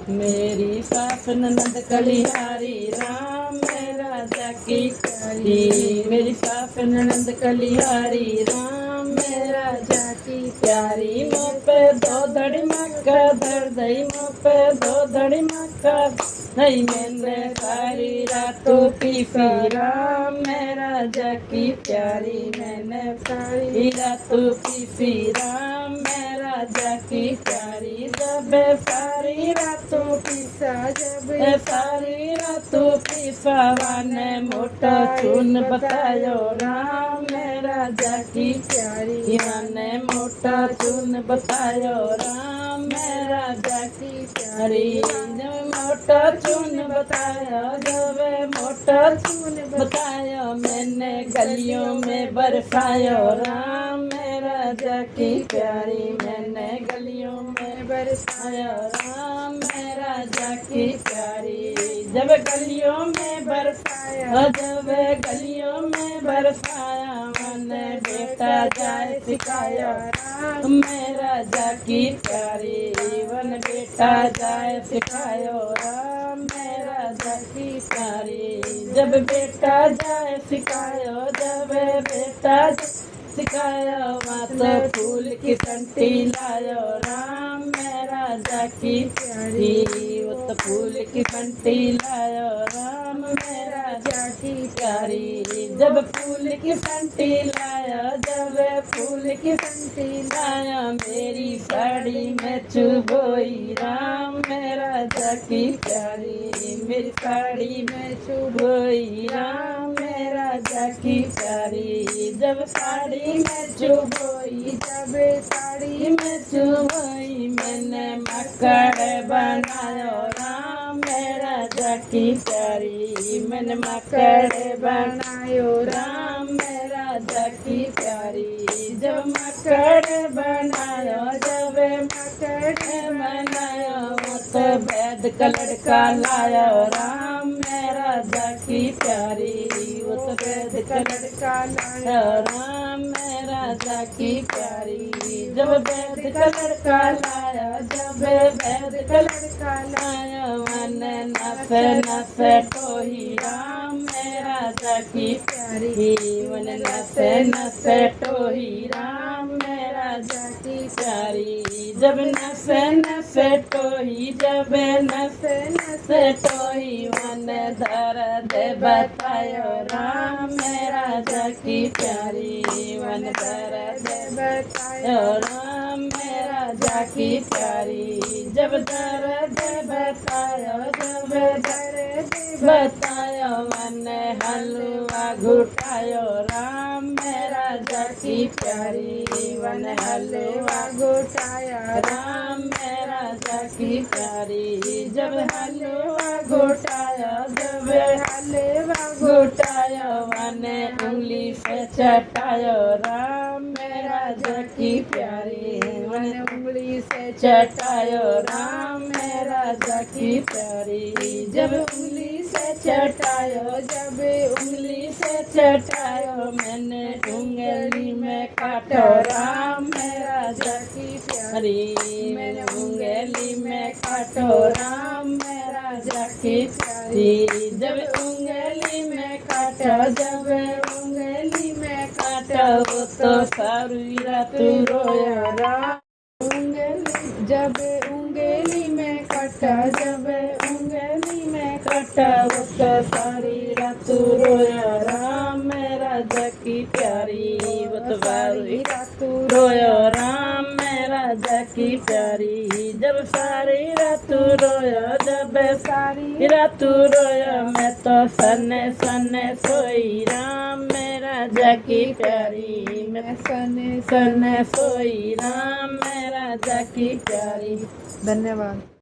मेरी सास ननद कलिहारी राम मेरा राजा की प्यारी। मेरी सास ननद कलिहारी राम मेरा राजा की प्यारी। मुँह पे दो धड़ी मक्का धर दई, मुँह पे दो धड़ी मक्का नहीं मैंने सारी रातों पीसी राम मेरा राजा की प्यारी। मैंने सारी रातों पीसी राम मेरा राजा की प्यारी। जब सारी रातों पीसा, जब सारी रातों पीसा वाने मोटा चून बतायो राम मेरा राजा की प्यारी। वाने मोटा चून बतायो राम मेरा राजा की प्यारी। जब मोटा चून बताया, जब मोटा चून बताया मैंने गलियों में बरसायो राम मेरा राजा की प्यारी। मैंने गलियों में बरसाया राम मेरा राजा की प्यारी। जब गलियों में बरसाया, जब गलियों में बरसाया मैंने बेटा जाए सिखाया राम मेरा राजा की प्यारी। वन बेटा जाए सिखायो राम मेरा राजा की प्यारी। जब बेटा जाए सिखायो, जब बेटा सिखायो मत फूल की संटी लायो राम मेरा राजा की प्यारी। वो तो फूल की संटी लायो राम मेरा राजा की प्यारी। जब फूल की संटी लाया, जब फूल की संटी लाया मेरी साड़ी में चुभोई राम मेरा राजा की प्यारी। मेरी साड़ी में चुभोई राम मेरा राजा की प्यारी। जब साड़ी में चुभोई, जब साड़ी में चुभोई मैंने मकड़ बनायो राम मेरा राजा की प्यारी। मैंने मकड़ बनायो राम मेरा राजा की प्यारी। जब मकड़ बनायो, जब मकड़ बनायो तो वैद का लड़का लायो राम मेरा राजा की प्यारी। वो तो वैद का लड़का लायो राम मेरा राजा की प्यारी। जब वैद का लड़का लाया, जब वैद का लड़का लाया मैंने नसे नसे टोही राम मेरा राजा की प्यारी। मैंने नसे नसे टोही राम मेरा राजा की प्यारी। जब नसे नसे टोही, जब नसे नसे टोही मैंने दर्द बतायो राम मेरा राजा की प्यारी। मैंने दर्द बतायो राम मेरा राजा की प्यारी। जब दर्द बतायो, जब दर्द बतायो मैंने हलवा घुटायो राम मेरा राजा की प्यारी। मैंने हलवा घुटाया राम मेरा राजा की प्यारी। जब हलवा घुटाया, जब हलवा घुटाया मैंने उंगली से चटायो राम मेरा राजा की प्यारी। मैंने उंगली से चटायो राम मेरा राजा की प्यारी। जब उंगली से चटायो, जब उंगली से चटायो मैंने उंगली में काटो राम मेरा राजा की प्यारी। मैंने उंगली में काटो राम मेरा राजा की प्यारी। जब उंगली में काटो, जब उंगली में काटो तो सारी रात रोया राम। उंगली जब उंगली में काटा, जब उंगली में काटा तो सारी रात रोया राम मेरा राजा की प्यारी। वो तो सारी रात रोया राम मेरा राजा की प्यारी। जब सारी रात रोया, जब सारी रात रोया मैं तो सन्ने सन्ने सोई राम मेरा राजा की प्यारी। मैं सन्ने सन्ने सोई राम मेरा राजा की प्यारी। धन्यवाद।